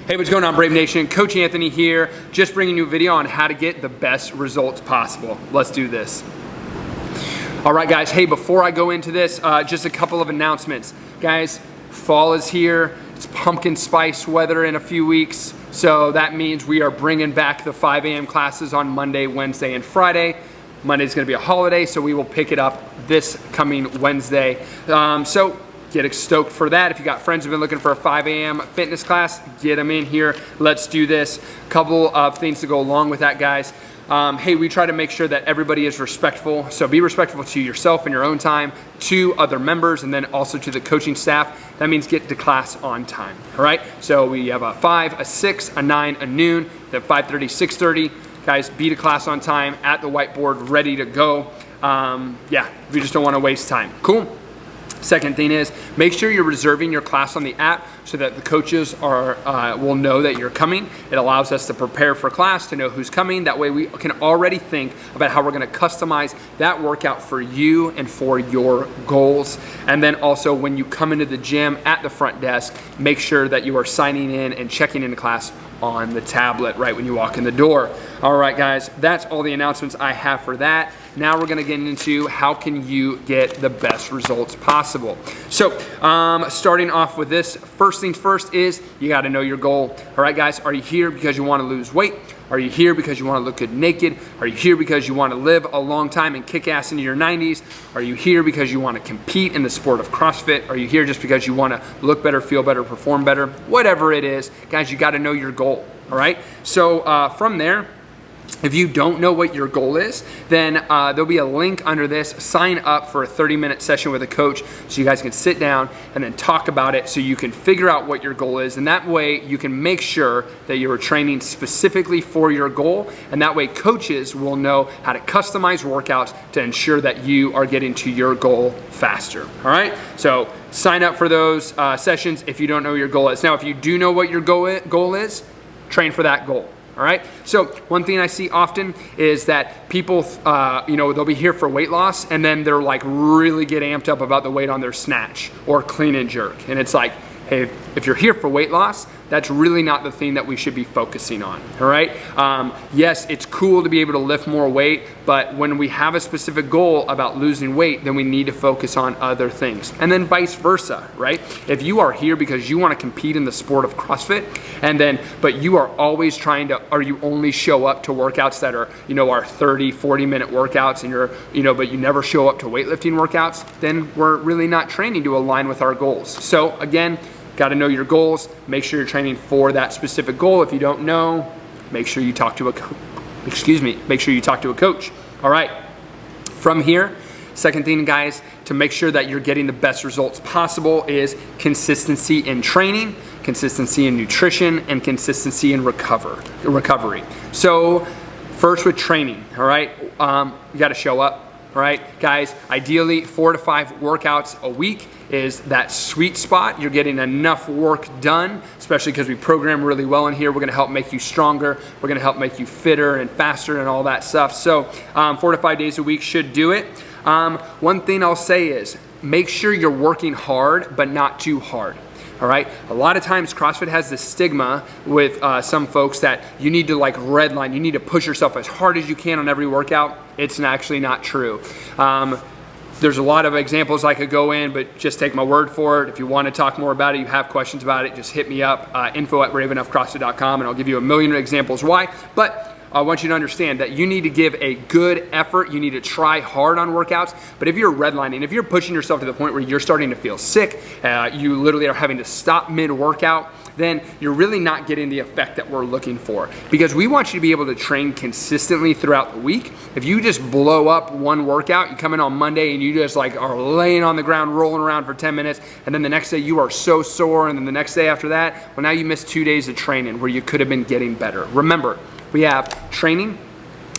Hey, what's going on, Brave Nation? Coach Anthony here, just bringing you a video on how to get the best results possible. Let's do this. All right, guys. Hey, before I go into this, just a couple of announcements. Guys, fall is here. It's pumpkin spice weather in a few weeks. So that means we are bringing back the 5 a.m. classes on Monday, Wednesday, and Friday. Monday's gonna be a holiday, so we will pick it up this coming Wednesday. So get stoked for that. If you got friends who've been looking for a 5 a.m. fitness class, get them in here. Let's do this. Couple of things to go along with that, guys. Hey, we try to make sure that everybody is respectful. So be respectful to yourself in your own time, to other members, and then also to the coaching staff. That means get to class on time, all right? So we have a 5, a 6, a 9, a noon, then 5:30, 6:30. Guys, be to class on time, at the whiteboard, ready to go. Yeah, we just don't wanna waste time. Cool. Second thing is, make sure you're reserving your class on the app so that the coaches will know that you're coming. It allows us to prepare for class, to know who's coming. That way we can already think about how we're gonna customize that workout for you and for your goals. And then also when you come into the gym at the front desk, make sure that you are signing in and checking into class on the tablet right when you walk in the door. All right, guys, that's all the announcements I have for that. Now we're gonna get into how can you get the best results possible. So starting off with this, first things first is you gotta know your goal. All right, guys, are you here because you wanna lose weight? Are you here because you wanna look good naked? Are you here because you wanna live a long time and kick ass into your 90s? Are you here because you wanna compete in the sport of CrossFit? Are you here just because you wanna look better, feel better, perform better? Whatever it is, guys, you gotta know your goal, all right? So from there, if you don't know what your goal is, then there'll be a link under this. Sign up for a 30-minute session with a coach so you guys can sit down and then talk about it so you can figure out what your goal is. And that way you can make sure that you're training specifically for your goal. And that way coaches will know how to customize workouts to ensure that you are getting to your goal faster. All right? So sign up for those sessions if you don't know what your goal is. Now, if you do know what your goal is, train for that goal. All right. So one thing I see often is that people, they'll be here for weight loss and then they're like really get amped up about the weight on their snatch or clean and jerk. And it's like, hey, if you're here for weight loss, that's really not the thing that we should be focusing on, all right? Yes, it's cool to be able to lift more weight, but when we have a specific goal about losing weight, then we need to focus on other things. And then vice versa, right? If you are here because you wanna compete in the sport of CrossFit, but you are always trying to, or you only show up to workouts that are, are 30, 40-minute workouts and but you never show up to weightlifting workouts, then we're really not training to align with our goals. So again, got to know your goals. Make sure you're training for that specific goal. If you don't know, make sure you talk to a coach. All right. From here, second thing, guys, to make sure that you're getting the best results possible is consistency in training, consistency in nutrition, and consistency in recovery. So first with training, all right, you got to show up. All right, guys, ideally 4 to 5 workouts a week is that sweet spot. You're getting enough work done, especially because we program really well in here. We're gonna help make you stronger. We're gonna help make you fitter and faster and all that stuff. So 4 to 5 days a week should do it. One thing I'll say is make sure you're working hard, but not too hard. All right, a lot of times CrossFit has this stigma with some folks that you need to like redline, you need to push yourself as hard as you can on every workout. It's actually not true. There's a lot of examples I could go in, but just take my word for it. If you want to talk more about it, you have questions about it, just hit me up, info@braveenoughcrossfit.com, and I'll give you a million examples why. But I want you to understand that you need to give a good effort. You need to try hard on workouts. But if you're redlining, if you're pushing yourself to the point where you're starting to feel sick, you literally are having to stop mid-workout, then you're really not getting the effect that we're looking for. Because we want you to be able to train consistently throughout the week. If you just blow up one workout, you come in on Monday and you just like are laying on the ground, rolling around for 10 minutes, and then the next day you are so sore, and then the next day after that, well, now you missed 2 days of training where you could have been getting better. Remember, we have training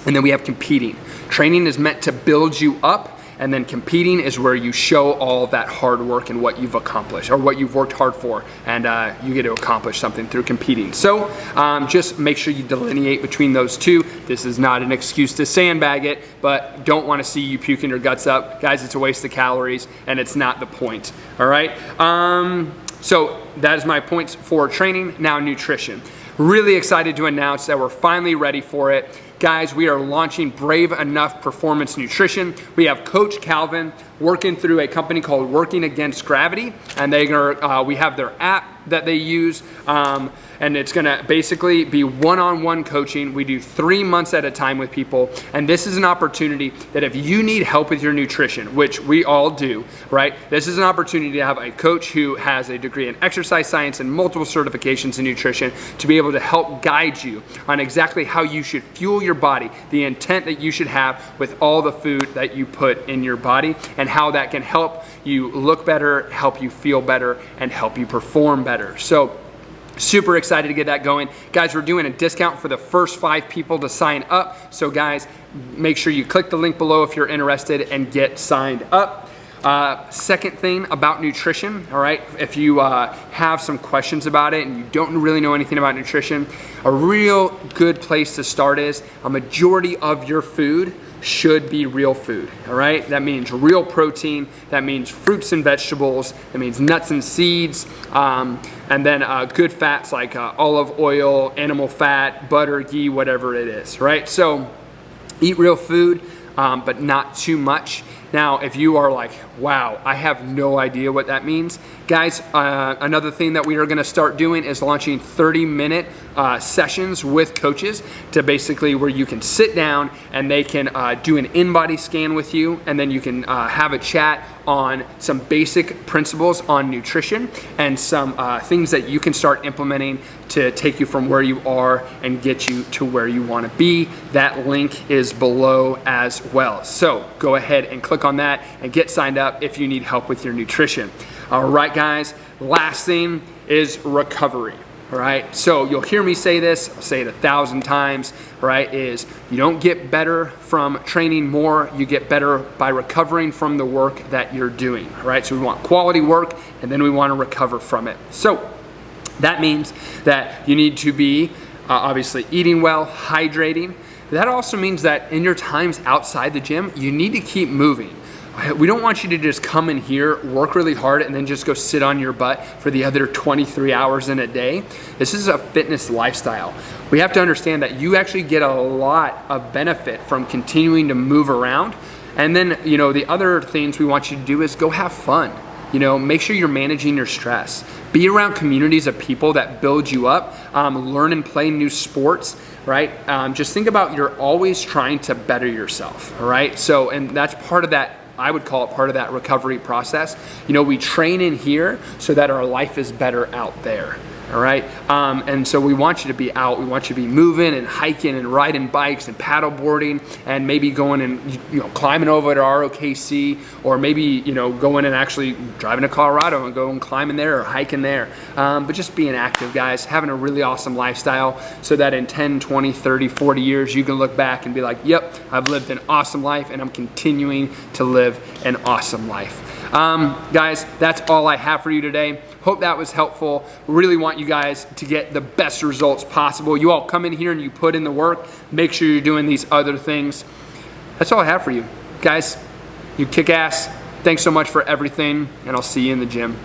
and then we have competing. Training is meant to build you up, and then competing is where you show all of that hard work and what you've accomplished or what you've worked hard for, and you get to accomplish something through competing. So just make sure you delineate between those two. This is not an excuse to sandbag it, but don't want to see you puking your guts up. Guys, it's a waste of calories and it's not the point, all right? So that is my points for training. Now nutrition. Really excited to announce that we're finally ready for it. Guys, we are launching Brave Enough Performance Nutrition. We have Coach Calvin working through a company called Working Against Gravity, and we have their app that they use, and it's gonna basically be one-on-one coaching. We do 3 months at a time with people, and this is an opportunity that if you need help with your nutrition, which we all do, right? This is an opportunity to have a coach who has a degree in exercise science and multiple certifications in nutrition to be able to help guide you on exactly how you should fuel your body, the intent that you should have with all the food that you put in your body, and how that can help you look better, help you feel better, and help you perform better. So super excited to get that going. Guys, we're doing a discount for the first 5 people to sign up. So guys, make sure you click the link below if you're interested and get signed up. Second thing about nutrition, all right, if you have some questions about it and you don't really know anything about nutrition, a real good place to start is a majority of your food should be real food, all right? That means real protein, that means fruits and vegetables, that means nuts and seeds, and then good fats like olive oil, animal fat, butter, ghee, whatever it is, right? So eat real food, but not too much. Now, if you are like, wow, I have no idea what that means, guys, another thing that we are gonna start doing is launching 30-minute sessions with coaches to basically where you can sit down and they can do an in-body scan with you, and then you can have a chat on some basic principles on nutrition and some things that you can start implementing to take you from where you are and get you to where you want to be. That link is below as well. So go ahead and click on that and get signed up if you need help with your nutrition. All right, guys, last thing is recovery. All right, so you'll hear me say this, I'll say it 1,000 times, right, is you don't get better from training more, you get better by recovering from the work that you're doing, all right? So we want quality work, and then we want to recover from it. So that means that you need to be obviously eating well, hydrating. That also means that in your times outside the gym, you need to keep moving. We don't want you to just come in here, work really hard, and then just go sit on your butt for the other 23 hours in a day. This is a fitness lifestyle. We have to understand that you actually get a lot of benefit from continuing to move around. And then, you know, the other things we want you to do is go have fun. You know, make sure you're managing your stress. Be around communities of people that build you up, learn and play new sports, right? Just think about you're always trying to better yourself, all right? So, and that's part of that, I would call it part of that recovery process. You know, we train in here so that our life is better out there. All right, and so we want you to be out. We want you to be moving and hiking and riding bikes and paddle boarding and maybe going and climbing over to ROKC, or maybe going and actually driving to Colorado and going climbing there or hiking there. But just being active, guys, having a really awesome lifestyle so that in 10, 20, 30, 40 years you can look back and be like, yep, I've lived an awesome life and I'm continuing to live an awesome life. Guys, that's all I have for you today. Hope that was helpful. Really want you guys to get the best results possible. You all come in here and you put in the work. Make sure you're doing these other things. That's all I have for you. Guys, you kick ass. Thanks so much for everything, and I'll see you in the gym.